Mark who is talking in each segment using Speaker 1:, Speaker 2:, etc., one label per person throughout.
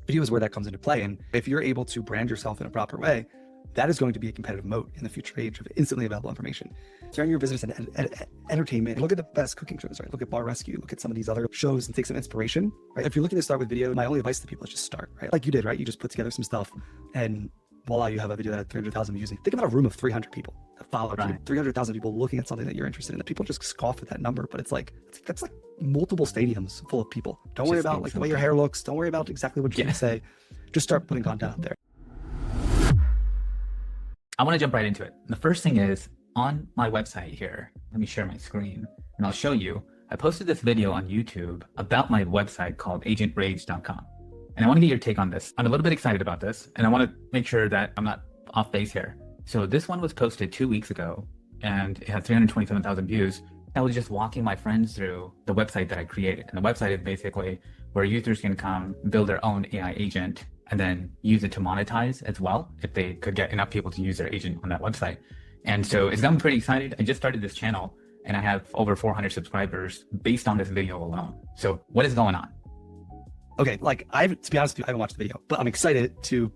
Speaker 1: Video is where that comes into play. And if you're able to brand yourself in a proper way, that is going to be a competitive moat in the future age of instantly available information. Turn your business and entertainment. Look at the best cooking shows, right? Look at Bar Rescue, look at some of these other shows and take some inspiration, right? If you're looking to start with video, my only advice to people is just start, right? Like you did, right? You just put together some stuff and voila, you have a video that had 300,000 views. Think about a room of 300 people that follow you, 300,000 people looking at something that you're interested in. People just scoff at that number, but it's like, that's like multiple stadiums full of people. Don't worry about like the way your hair looks. Don't worry about exactly what you're going to say. Just start putting content out there.
Speaker 2: I want to jump right into it. The first thing is on my website here. Let me share my screen and I'll show you. I posted this video on YouTube about my website called agentrage.com. And I want to get your take on this. I'm a little bit excited about this and I want to make sure that I'm not off base here. So this one was posted 2 weeks ago and it had 327,000 views. I was just walking my friends through the website that I created. And the website is basically where users can come build their own AI agent and then use it to monetize as well, if they could get enough people to use their agent on that website. And so it's got me pretty excited. I just started this channel and I have over 400 subscribers based on this video alone. So what is going on?
Speaker 1: Okay, like to be honest with you, I haven't watched the video, but I'm excited to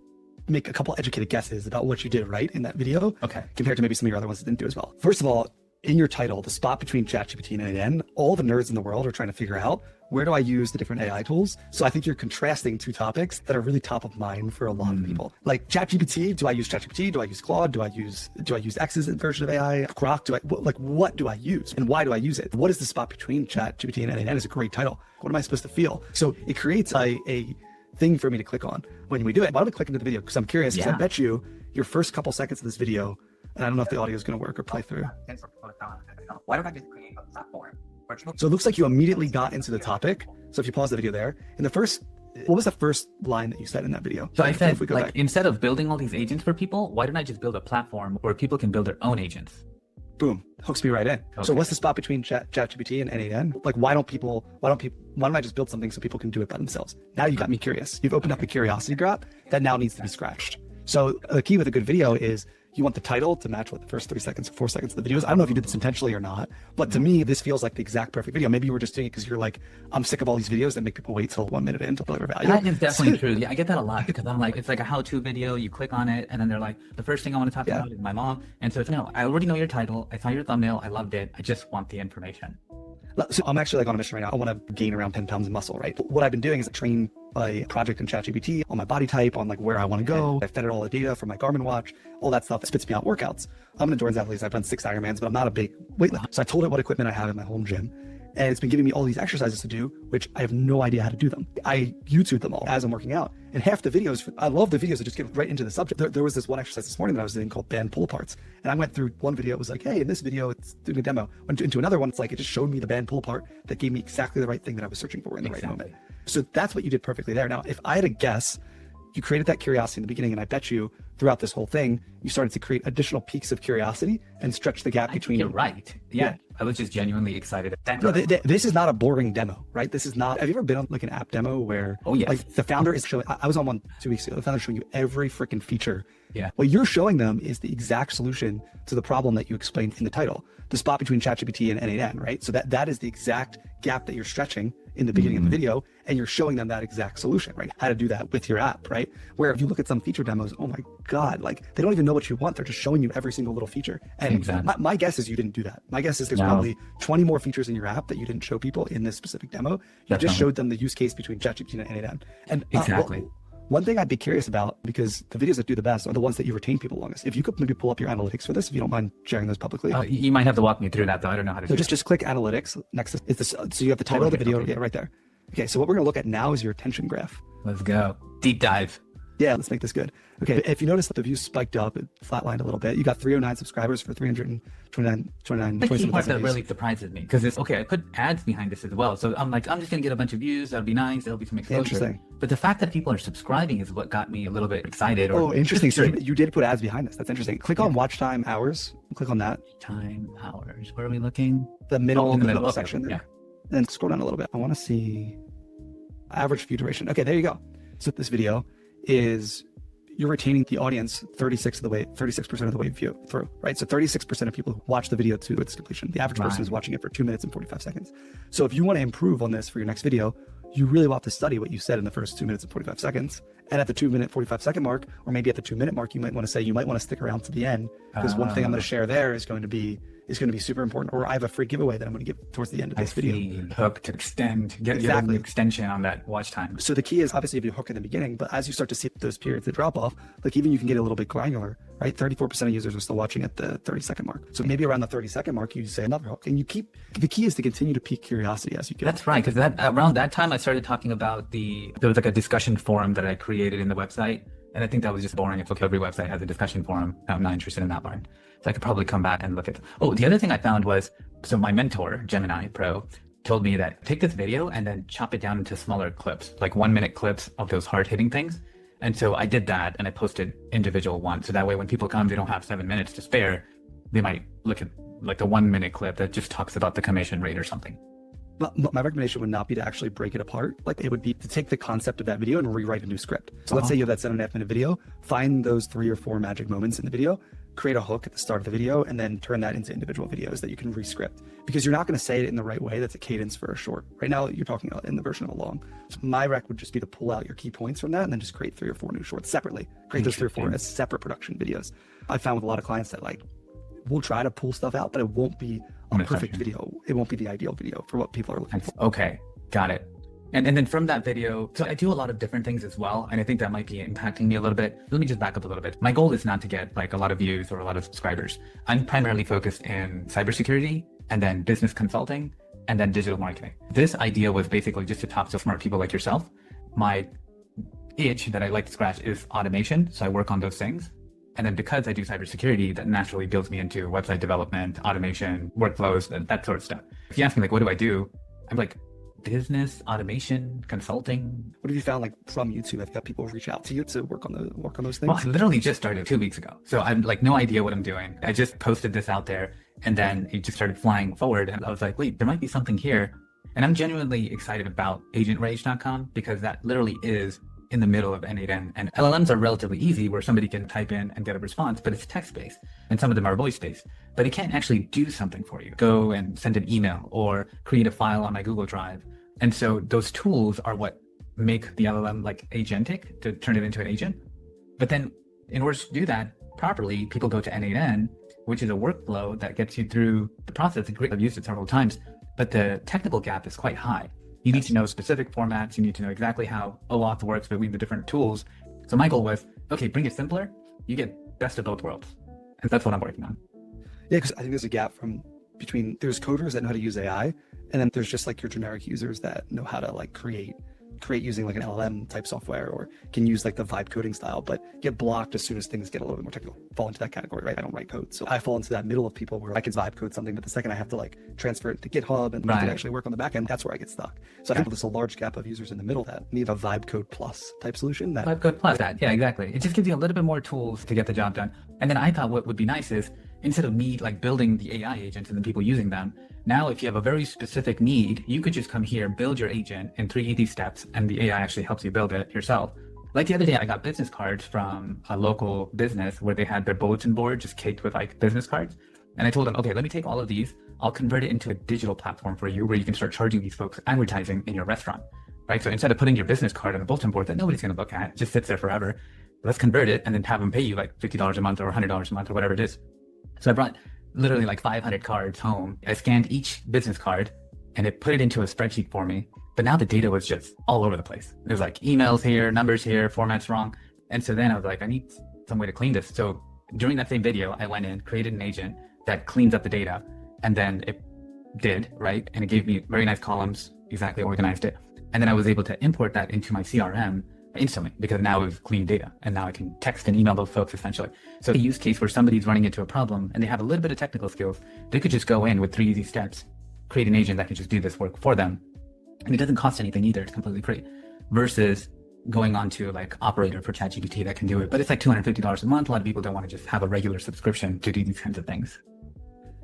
Speaker 1: make a couple educated guesses about what you did right in that video.
Speaker 2: Okay.
Speaker 1: Compared to maybe some of your other ones that didn't do as well. First of all, in your title, the spot between ChatGPT and N8N, all the nerds in the world are trying to figure out, where do I use the different AI tools? So I think you're contrasting two topics that are really top of mind for a lot of people. Like ChatGPT, do I use ChatGPT? Do I use Claude? Do I use X's version of AI? Grok? What do I use? And why do I use it? What is the spot between ChatGPT and N8N is a great title. What am I supposed to feel? So it creates a thing for me to click on when we do it. Why don't we click into the video? Because I'm curious, because I bet you your first couple seconds of this video, and I don't know if the audio is going to work or play through.
Speaker 2: Why don't I just create a platform?
Speaker 1: So it looks like you immediately got into the topic. So if you pause the video there, in the first, what was the first line that you said in that video?
Speaker 2: So I said, like, instead of building all these agents for people, why don't I just build a platform where people can build their own agents?
Speaker 1: Boom, hooks me right in. Okay. So what's the spot between ChatGPT and N8N? Like, why don't I just build something so people can do it by themselves? Now you got me curious. You've opened up a curiosity graph that now needs to be scratched. So the key with a good video is you want the title to match what the first 3 seconds or 4 seconds of the videos. I don't know if you did this intentionally or not, but to me, this feels like the exact perfect video. Maybe you were just doing it because you're like, I'm sick of all these videos that make people wait till 1 minute in to deliver value.
Speaker 2: That is definitely true. Yeah, I get that a lot because I'm like, it's like a how-to video. You click on it and then they're like, the first thing I want to talk about is my mom. And so it's, no, I already know your title. I saw your thumbnail. I loved it. I just want the information.
Speaker 1: So I'm actually like on a mission right now. I want to gain around 10 pounds of muscle, right? But what I've been doing is train a project in ChatGPT on my body type, on like where I want to go. I fed it all the data from my Garmin watch, all that stuff. It spits me out workouts. I'm an endurance athlete. I've done 6 Ironmans, but I'm not a big weightlifter. So I told it what equipment I have in my home gym. And it's been giving me all these exercises to do, which I have no idea how to do them. I YouTube them all as I'm working out. And half the videos, I love the videos that just get right into the subject. There was this one exercise this morning that I was doing called band pull aparts. And I went through one video, it was like, hey, in this video, it's doing a demo. Went into another one, it's like, it just showed me the band pull apart that gave me exactly the right thing that I was searching for in the right moment. So that's what you did perfectly there. Now, if I had a guess, you created that curiosity in the beginning, and I bet you throughout this whole thing, you started to create additional peaks of curiosity and stretch the gap between.
Speaker 2: You're right. Yeah. I was just genuinely excited.
Speaker 1: No, this is not a boring demo, right? This is not. Have you ever been on like an app demo where like the founder is showing? I was on one 2 weeks ago. The founder's showing you every freaking feature.
Speaker 2: Yeah.
Speaker 1: What you're showing them is the exact solution to the problem that you explained in the title, the spot between ChatGPT and N8N, right? So that is the exact gap that you're stretching in the beginning of the video, and you're showing them that exact solution, right? How to do that with your app, right? Where if you look at some feature demos, oh my God, like they don't even know what you want. They're just showing you every single little feature. And my guess is you didn't do that. My guess is there's probably 20 more features in your app that you didn't show people in this specific demo. You just showed them the use case between ChatGPT and N8N. And one thing I'd be curious about, because the videos that do the best are the ones that you retain people longest. If you could maybe pull up your analytics for this, if you don't mind sharing those publicly.
Speaker 2: You might have to walk me through that though. I don't know how to do it.
Speaker 1: Just click analytics next to this. So you have the title of the video right there. Okay, so what we're gonna look at now is your attention graph.
Speaker 2: Let's go. Deep dive.
Speaker 1: Yeah, let's make this good. Okay, if you notice that the views spiked up, it flatlined a little bit. You got 309 subscribers for 329.
Speaker 2: The key part that really surprises me, because it's okay, I put ads behind this as well. So I'm like, I'm just gonna get a bunch of views. That'll be nice. There'll be some exposure.
Speaker 1: Interesting.
Speaker 2: But the fact that people are subscribing is what got me a little bit excited.
Speaker 1: Oh, interesting. So you did put ads behind this. That's interesting. Click on watch time hours. Click on that.
Speaker 2: Time hours. Where are we looking?
Speaker 1: The middle,
Speaker 2: in the middle
Speaker 1: section there.
Speaker 2: Yeah.
Speaker 1: And then scroll down a little bit. I want to see average view duration. Okay, there you go. So this video is you're retaining the audience 36% of the way through, right? So 36% of people who watch the video to its completion. The average person is watching it for 2 minutes and 45 seconds. So if you want to improve on this for your next video, you really will have to study what you said in the first 2 minutes and 45 seconds. And at the 2 minute, 45 second mark, or maybe at the 2 minute mark, you might want to say, you might want to stick around to the end, because one thing I'm going to share there is going to be super important. Or I have a free giveaway that I'm going to give towards the end of this video.
Speaker 2: Hook to extend, get
Speaker 1: Exactly.
Speaker 2: an extension on that watch time.
Speaker 1: So the key is obviously if you hook in the beginning, but as you start to see those periods that drop off, like even you can get a little bit granular, right? 34% of users are still watching at the 30-second mark. So maybe around the 30-second mark, you say another hook, and the key is to continue to pique curiosity as you go.
Speaker 2: That's right, because around that time I started talking about there was like a discussion forum that I created in the website, and I think that was just boring. It's okay, every website has a discussion forum. I'm not interested in that part. So I could probably come back and look at. Oh, the other thing I found was, so my mentor, Gemini Pro, told me that take this video and then chop it down into smaller clips, like 1 minute clips of those hard hitting things. And so I did that, and I posted individual ones. So that way when people come, they don't have 7 minutes to spare. They might look at like the 1 minute clip that just talks about the commission rate or something.
Speaker 1: My recommendation would not be to actually break it apart. Like it would be to take the concept of that video and rewrite a new script. So let's say you have that 7.5 minute video, find those 3 or 4 magic moments in the video, create a hook at the start of the video, and then turn that into individual videos that you can re-script. Because you're not going to say it in the right way. That's a cadence for a short. Right now, you're talking about in the version of a long. So my rec would just be to pull out your key points from that and then just create 3 or 4 new shorts separately. Create those 3 or 4 as separate production videos. I found with a lot of clients that we'll try to pull stuff out, but it won't be a perfect video. It won't be the ideal video for what people are looking for.
Speaker 2: Okay, got it. And then from that video, so I do a lot of different things as well, and I think that might be impacting me a little bit. Let me just back up a little bit. My goal is not to get like a lot of views or a lot of subscribers. I'm primarily focused in cybersecurity, and then business consulting, and then digital marketing. This idea was basically just to talk to smart people like yourself. My itch that I like to scratch is automation, so I work on those things. And then because I do cybersecurity, that naturally builds me into website development, automation, workflows, that sort of stuff. If you ask me, like, what do I do? I'm like, business, automation, consulting.
Speaker 1: What have you found from YouTube? Have you got people reach out to you to work on those things?
Speaker 2: Well, I literally just started 2 weeks ago. So I'm like, no idea what I'm doing. I just posted this out there, and then it just started flying forward. And I was like, wait, there might be something here. And I'm genuinely excited about agentrage.com, because that literally is in the middle of N8N. And LLMs are relatively easy, where somebody can type in and get a response, but it's text-based, and some of them are voice-based, but it can't actually do something for you. Go and send an email or create a file on my Google Drive. And so those tools are what make the LLM like agentic, to turn it into an agent. But then in order to do that properly, people go to N8N, which is a workflow that gets you through the process. I've used it several times, but the technical gap is quite high. You need to know specific formats. You need to know exactly how OAuth works between the different tools. So my goal was, okay, bring it simpler. You get best of both worlds. And that's what I'm working on.
Speaker 1: Yeah, because I think there's a gap between there's coders that know how to use AI, and then there's just like your generic users that know how to create using like an LLM type software, or can use like the vibe coding style, but get blocked as soon as things get a little bit more technical. Fall into that category, right? I don't write code. So I fall into that middle of people where I can vibe code something, but the second I have to transfer it to GitHub and actually work on the back end, that's where I get stuck. So I think there's a large gap of users in the middle that need a vibe code plus type solution.
Speaker 2: Vibe code plus that, yeah, exactly. It just gives you a little bit more tools to get the job done. And then I thought what would be nice is, instead of me building the AI agents and then people using them, now if you have a very specific need, you could just come here, build your agent in 3 easy steps, and the AI actually helps you build it yourself. Like the other day, I got business cards from a local business where they had their bulletin board just caked with business cards. And I told them, okay, let me take all of these. I'll convert it into a digital platform for you where you can start charging these folks advertising in your restaurant, right? So instead of putting your business card on a bulletin board that nobody's going to look at, it just sits there forever, let's convert it and then have them pay you $50 a month or $100 a month or whatever it is. So I brought literally 500 cards home. I scanned each business card and it put it into a spreadsheet for me. But now the data was just all over the place. There's emails here, numbers here, formats wrong. And so then I was like, I need some way to clean this. So during that same video, I went in, created an agent that cleans up the data, and then it did, right? And it gave me very nice columns, exactly organized it. And then I was able to import that into my CRM instantly, because now it was clean data, and now I can text and email those folks essentially. So a use case where somebody's running into a problem and they have a little bit of technical skills, they could just go in with 3 easy steps, create an agent that can just do this work for them. And it doesn't cost anything either, it's completely free. Versus going on to Operator for ChatGPT that can do it, but it's $250 a month. A lot of people don't want to just have a regular subscription to do these kinds of things.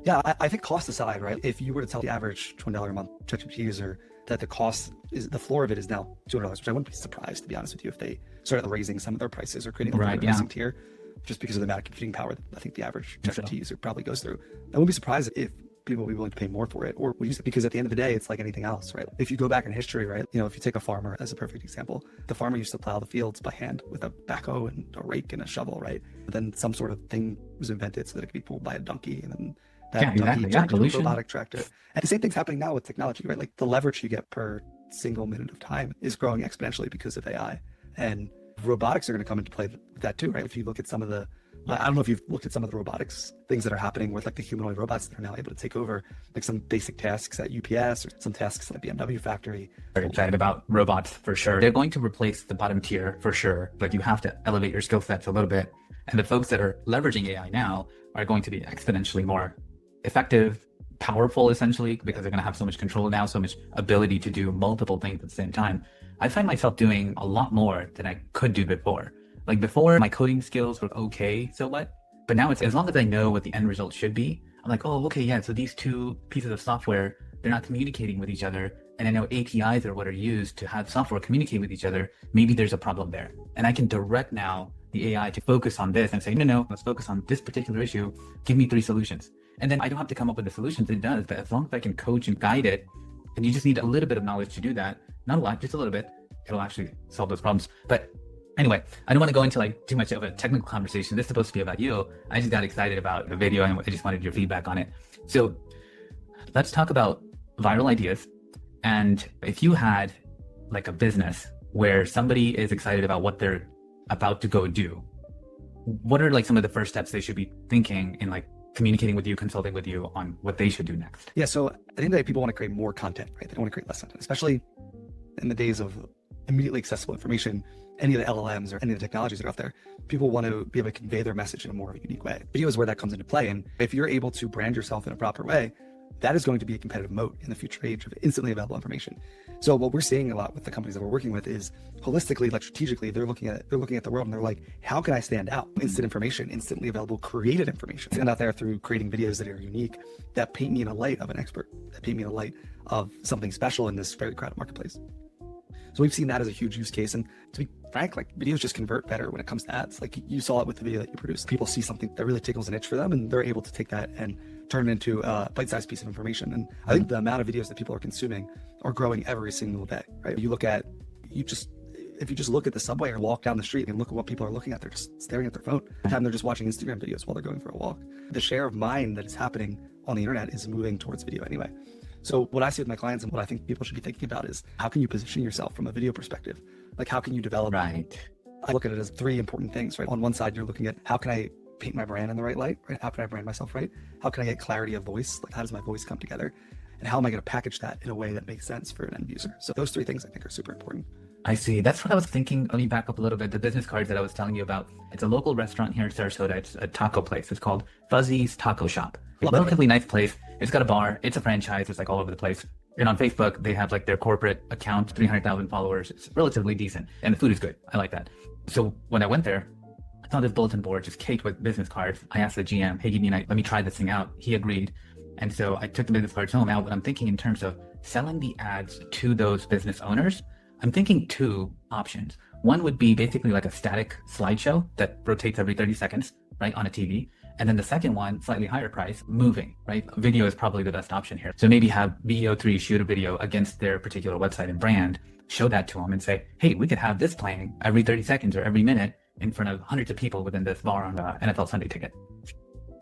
Speaker 1: Yeah, I think cost aside, right? If you were to tell the average $20 a month ChatGPT user that the cost is, the floor of it is now $200, which I wouldn't be surprised, to be honest with you, if they started raising some of their prices or creating a pricing tier, just because of the amount of computing power that I think the average ChatGPT user probably goes through. I wouldn't be surprised if people will be willing to pay more for it or use it, because at the end of the day, it's like anything else, right? If you go back in history, right, if you take a farmer as a perfect example, the farmer used to plow the fields by hand with a backhoe and a rake and a shovel, right? But then some sort of thing was invented so that it could be pulled by a donkey, and then that donkey turned into a robotic tractor. And the same thing's happening now with technology, right? Like the leverage you get per single minute of time is growing exponentially because of AI. And robotics are going to come into play with that too, right? If you look at some of the, I don't know if you've looked at some of the robotics things that are happening with like the humanoid robots that are now able to take over like some basic tasks at UPS or some tasks at the BMW factory.
Speaker 2: Very excited about robots for sure. They're going to replace the bottom tier for sure, but you have to elevate your skill sets a little bit. And the folks that are leveraging AI now are going to be exponentially more effective, powerful essentially, because they're going to have so much control now, so much ability to do multiple things at the same time. I find myself doing a lot more than I could do before. Like before, my coding skills were okay, so what? But now it's as long as I know what the end result should be, I'm like, oh, okay, yeah, so these two pieces of software, they're not communicating with each other. And I know APIs are what are used to have software communicate with each other. Maybe there's a problem there. And I can direct now the AI to focus on this and say, no, let's focus on this particular issue. Give me 3 solutions. And then I don't have to come up with the solutions, it does. But as long as I can coach and guide it, and you just need a little bit of knowledge to do that, not a lot, just a little bit, it'll actually solve those problems. But anyway, I don't want to go into like too much of a technical conversation. This is supposed to be about you. I just got excited about the video and I just wanted your feedback on it. So let's talk about viral ideas. And if you had like a business where somebody is excited about what they're about to go do, what are like some of the first steps they should be thinking in like communicating with you, consulting with you on what they should do next?
Speaker 1: Yeah, so at the end of the day, people want to create more content, right? They don't want to create less content, especially in the days of immediately accessible information, any of the LLMs or any of the technologies that are out there. People want to be able to convey their message in a more unique way. Video is where that comes into play. And if you're able to brand yourself in a proper way, that is going to be a competitive moat in the future age of instantly available information. So what we're seeing a lot with the companies that we're working with is holistically, like strategically, they're looking at the world and they're like, how can I stand out? Instant information, instantly available, created information. Stand out there through creating videos that are unique, that paint me in a light of an expert, that paint me in a light of something special in this very crowded marketplace. So we've seen that as a huge use case. And to be frank, like videos just convert better when it comes to ads. Like you saw it with the video that you produced. People see something that really tickles an itch for them and they're able to take that and turn it into a bite-sized piece of information. And I think the amount of videos that people are consuming are growing every single day, right? If you just look at the subway or walk down the street and look at what people are looking at, they're just staring at their phone. The time they're just watching Instagram videos while they're going for a walk. The share of mind that is happening on the internet is moving towards video anyway. So what I see with my clients and what I think people should be thinking about is how can you position yourself from a video perspective? Like how can you develop?
Speaker 2: Right.
Speaker 1: I look at it as 3 important things, right? On one side, you're looking at how can I paint my brand in the right light, right? How can I brand myself right? How can I get clarity of voice? Like how does my voice come together? And how am I going to package that in a way that makes sense for an end user? So those 3 things I think are super important.
Speaker 2: I see. That's what I was thinking. Let me back up a little bit. The business cards that I was telling you about. It's a local restaurant here in Sarasota. It's a taco place. It's called Fuzzy's Taco Shop. It's a relatively nice place. It's got a bar. It's a franchise. It's like all over the place. And on Facebook, they have like their corporate account, 300,000 followers. It's relatively decent. And the food is good. I like that. So when I went there, I saw this bulletin board just caked with business cards. I asked the GM, hey, give me a night. Let me try this thing out. He agreed. And so I took the business cards home. Now, what I'm thinking in terms of selling the ads to those business owners, I'm thinking 2 options. One would be basically like a static slideshow that rotates every 30 seconds, right, on a TV. And then the second one, slightly higher price, moving, right? Video is probably the best option here. So maybe have VO3 shoot a video against their particular website and brand, show that to them and say, hey, we could have this playing every 30 seconds or every minute in front of hundreds of people within this bar on the NFL Sunday Ticket.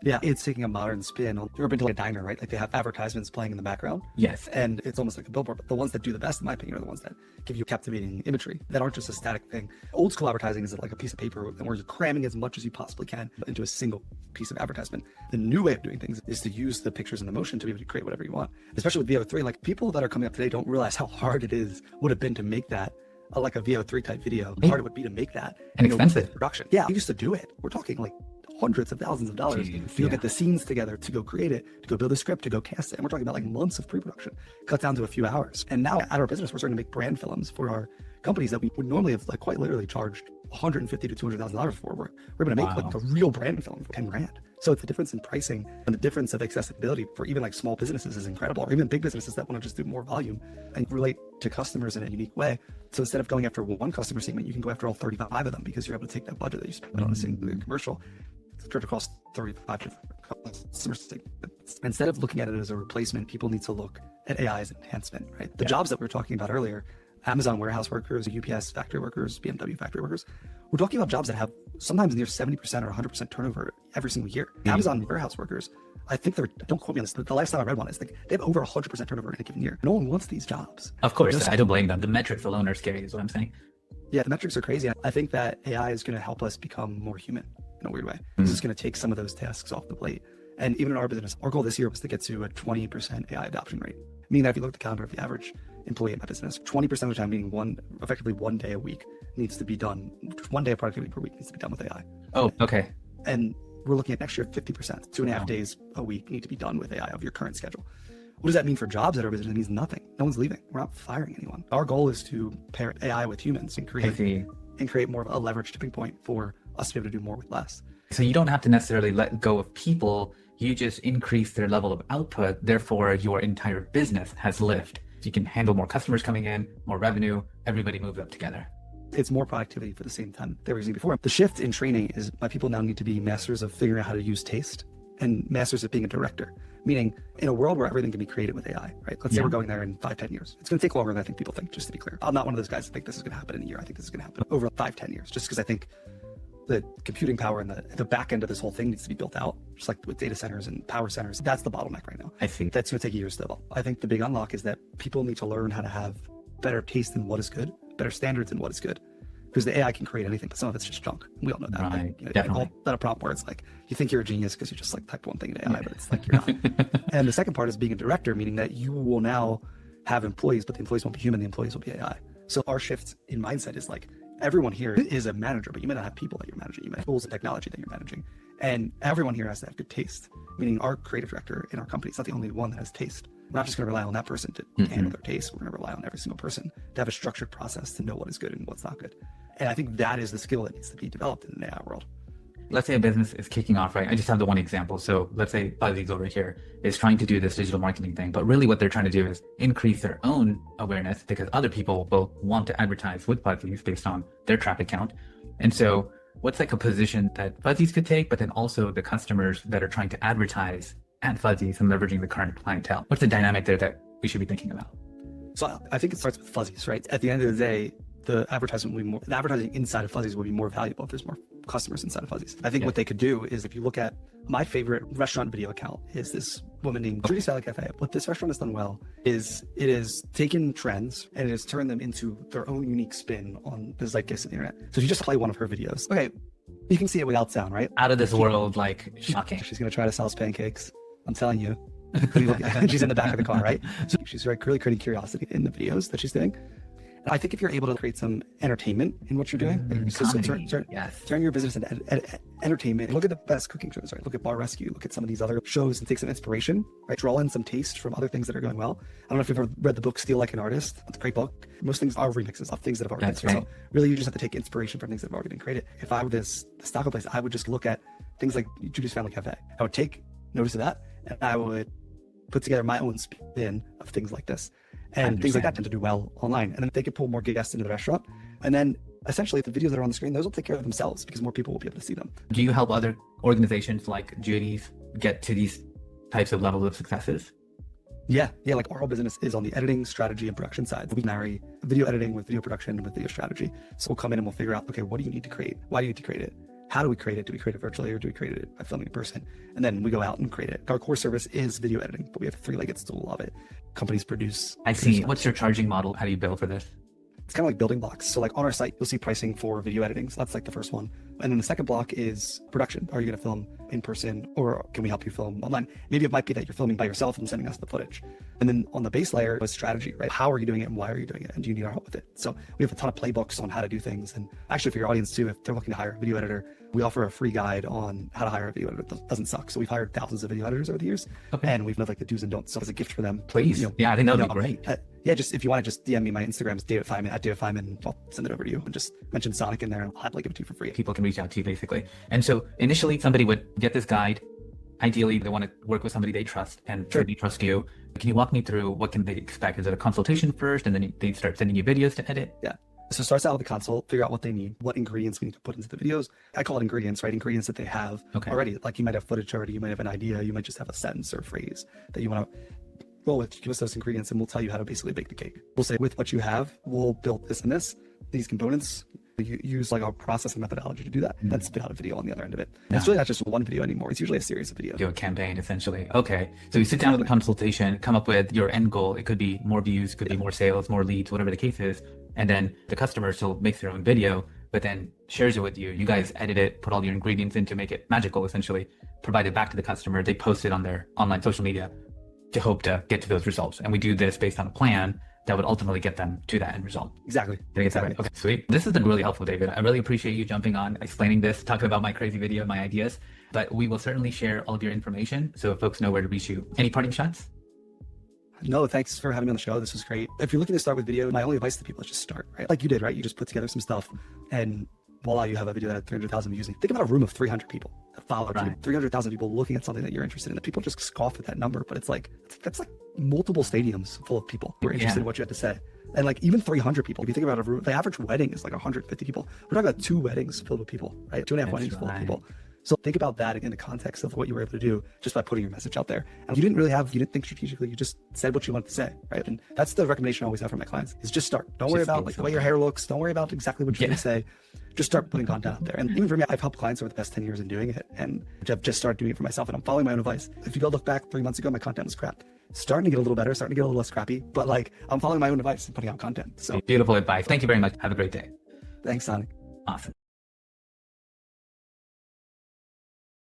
Speaker 1: Yeah, it's taking a modern spin. You've ever been to like a diner, right? Like they have advertisements playing in the background.
Speaker 2: Yes.
Speaker 1: And it's almost like a billboard, but the ones that do the best, in my opinion, are the ones that give you captivating imagery that aren't just a static thing. Old school advertising is like a piece of paper where you're cramming as much as you possibly can into a single piece of advertisement. The new way of doing things is to use the pictures and the motion to be able to create whatever you want. Especially with VO3, like people that are coming up today don't realize how hard it would have been to make that like a VO3 type video. How hard it would be to make that.
Speaker 2: And expensive.
Speaker 1: Production. Yeah, I used to do it. We're talking like hundreds of thousands of dollars to get the scenes together, to go create it, to go build a script, to go cast it. And we're talking about like months of pre-production, cut down to a few hours. And now at our business, we're starting to make brand films for our companies that we would normally have like quite literally charged $150,000 to $200,000 for. We're going to make like a real brand film for 10 grand. So it's the difference in pricing and the difference of accessibility for even like small businesses is incredible, or even big businesses that want to just do more volume and relate to customers in a unique way. So instead of going after one customer segment, you can go after all 35 of them because you're able to take that budget that you spend on a single commercial to cost 35 different customer segments minutes. Instead of looking at it as a replacement, people need to look at AI as an enhancement, right? The jobs that we were talking about earlier, Amazon warehouse workers, UPS factory workers, BMW factory workers, we're talking about jobs that have sometimes near 70% or 100% turnover every single year. Amazon warehouse workers, I think don't quote me on this, the last time I read one is like they have over 100% turnover in a given year. No one wants these jobs.
Speaker 2: Of course, I don't blame them. The metrics alone are scary is what I'm saying.
Speaker 1: Yeah, the metrics are crazy. I think that AI is going to help us become more human in a weird way. It's just going to take some of those tasks off the plate. And even in our business, our goal this year was to get to a 20% AI adoption rate. Meaning that if you look at the calendar of the average employee at my business, 20% of the time, meaning effectively one day a week needs to be done. 1 day of productivity per week needs to be done with AI.
Speaker 2: Oh, okay.
Speaker 1: And we're looking at next year, 50%, 2.5 days a week need to be done with AI of your current schedule. What does that mean for jobs at our business? It means nothing. No one's leaving. We're not firing anyone. Our goal is to pair AI with humans and create more of a leverage tipping point for us to be able to do more with less.
Speaker 2: So you don't have to necessarily let go of people. You just increase their level of output. Therefore, your entire business has lift. So you can handle more customers coming in, more revenue. Everybody moves up together.
Speaker 1: It's more productivity for the same time they were using before. The shift in training is my people now need to be masters of figuring out how to use taste and masters of being a director. Meaning, in a world where everything can be created with AI, right? Let's say we're going there in 5-10 years. It's going to take longer than I think people think, just to be clear. I'm not one of those guys that think this is going to happen in a year. I think this is going to happen over 5-10 years, just because I think the computing power and the back end of this whole thing needs to be built out, just like with data centers and power centers. That's the bottleneck right now.
Speaker 2: I think
Speaker 1: that's going to take years to develop. I think the big unlock is that people need to learn how to have better taste in what is good, better standards in what is good. Because the AI can create anything, but some of it's just junk. We all know that.
Speaker 2: Right,
Speaker 1: like,
Speaker 2: definitely.
Speaker 1: That a prompt where it's like, you think you're a genius because you just like type one thing in AI, but it's like you're not. And the second part is being a director, meaning that you will now have employees, but the employees won't be human, the employees will be AI. So our shift in mindset is like, everyone here is a manager, but you may not have people that you're managing. You may have tools and technology that you're managing. And everyone here has to have good taste, meaning our creative director in our company is not the only one that has taste. We're not just going to rely on that person to handle their taste. We're going to rely on every single person to have a structured process to know what is good and what's not good. And I think that is the skill that needs to be developed in an AI world.
Speaker 2: Let's say a business is kicking off, right? I just have the one example. So let's say Fuzzy's over here is trying to do this digital marketing thing, but really what they're trying to do is increase their own awareness because other people will want to advertise with Fuzzy's based on their traffic count. And so what's like a position that Fuzzy's could take, but then also the customers that are trying to advertise at Fuzzy's and leveraging the current clientele? What's the dynamic there that we should be thinking about?
Speaker 1: So I think it starts with Fuzzy's, right? At the end of the day, the advertising inside of Fuzzy's will be more valuable if there's more customers inside of Fuzzy's. I think what they could do is, if you look at my favorite restaurant video account is this woman named Judy's Valley Cafe. What this restaurant has done well is it has taken trends and it has turned them into their own unique spin on the zeitgeist of the internet. So if you just play one of her videos, okay, you can see it without sound, right?
Speaker 2: Out of this world, like shocking.
Speaker 1: She's going to try to sell us pancakes. I'm telling you. She's in the back of the car, right? So she's really creating curiosity in the videos that she's doing. I think if you're able to create some entertainment in what you're doing, turn your business into entertainment. Look at the best cooking shows, right? Look at Bar Rescue, look at some of these other shows and take some inspiration, right? Draw in some taste from other things that are going well. I don't know if you've ever read the book Steal Like an Artist. It's a great book. Most things are remixes of things that have already been created. So really you just have to take inspiration from things that have already been created. If I were this taco place, I would just look at things like Judy's Family Cafe. I would take notice of that and I would put together my own spin of things like this. And things like that tend to do well online. And then they could pull more guests into the restaurant. And then essentially the videos that are on the screen, those will take care of themselves because more people will be able to see them.
Speaker 2: Do you help other organizations like Judy's get to these types of levels of successes?
Speaker 1: Yeah. Like our whole business is on the editing, strategy, and production side. We marry video editing with video production and with video strategy. So we'll come in and we'll figure out, okay, what do you need to create? Why do you need to create it? How do we create it? Do we create it virtually or do we create it by filming in person? And then we go out and create it. Our core service is video editing, but we have a three-legged stool of it. Companies produce.
Speaker 2: I see. What's your charging model? How do you bill for this?
Speaker 1: It's kind of like building blocks. So like on our site, you'll see pricing for video editing. So that's like the first one. And then the second block is production. Are you going to film in person or can we help you film online? Maybe it might be that you're filming by yourself and sending us the footage. And then on the base layer is strategy, right? How are you doing it and why are you doing it? And do you need our help with it? So we have a ton of playbooks on how to do things. And actually for your audience too, if they're looking to hire a video editor, we offer a free guide on how to hire a video editor that doesn't suck. So we've hired thousands of video editors over the years. Okay. And we've known like the do's and don'ts. So as a gift for them.
Speaker 2: Please. Yeah, I think that would be great.
Speaker 1: Just if you want to just DM me, my Instagram is David Feinman at David Feinman. I'll send it over to you and just mention Sonic in there and I'll happily give it to you for free.
Speaker 2: People can reach out to you basically. And so initially somebody would get this guide. Ideally, they want to work with somebody they trust and they trust you. Can you walk me through what can they expect? Is it a consultation first and then they start sending you videos to edit?
Speaker 1: Yeah. So it starts out with the console, figure out what they need, what ingredients we need to put into the videos. I call it ingredients, right? Ingredients that they have already. Like you might have footage already, you might have an idea, you might just have a sentence or a phrase that you want to roll with. Give us those ingredients and we'll tell you how to basically bake the cake. We'll say with what you have, we'll build this and this, these components. You use like a process and methodology to do that. Then spit out a video on the other end of it. And it's really not just one video anymore. It's usually a series of videos.
Speaker 2: Do a campaign essentially. Okay. So you sit down with a consultation, come up with your end goal. It could be more views, could be more sales, more leads, whatever the case is. And then the customer still makes their own video, but then shares it with you. You guys edit it, put all your ingredients in to make it magical, essentially, provide it back to the customer. They post it on their online social media to hope to get to those results. And we do this based on a plan that would ultimately get them to that end result.
Speaker 1: Exactly.
Speaker 2: Did I get that right? Okay, sweet. This has been really helpful, David. I really appreciate you jumping on, explaining this, talking about my crazy video, my ideas. But we will certainly share all of your information so folks know where to reach you. Any parting shots?
Speaker 1: No, thanks for having me on the show. This was great. If you're looking to start with video, my only advice to people is just start, right? Like you did, right? You just put together some stuff and voila, you have a video that had 300,000 views. Think about a room of 300 people that follow you, 300,000 people looking at something that you're interested in. That people just scoff at that number, but it's like, that's like multiple stadiums full of people who are interested in what you have to say. And like even 300 people, if you think about a room, the average wedding is like 150 people. We're talking about 2 weddings filled with people, right? 2.5 weddings full of people. So think about that in the context of what you were able to do just by putting your message out there. And you didn't think strategically, you just said what you wanted to say, right? And that's the recommendation I always have for my clients is just start. Don't worry about like the way your hair looks. Don't worry about exactly what you're going to say. Just start putting content out there. And even for me, I've helped clients over the past 10 years in doing it. And I've just started doing it for myself and I'm following my own advice. If you go look back 3 months ago, my content was crap. Starting to get a little better, starting to get a little less crappy, but like I'm following my own advice and putting out content. So
Speaker 2: beautiful advice. Thank you very much. Have a great day.
Speaker 1: Thanks, Sonic.
Speaker 2: Awesome.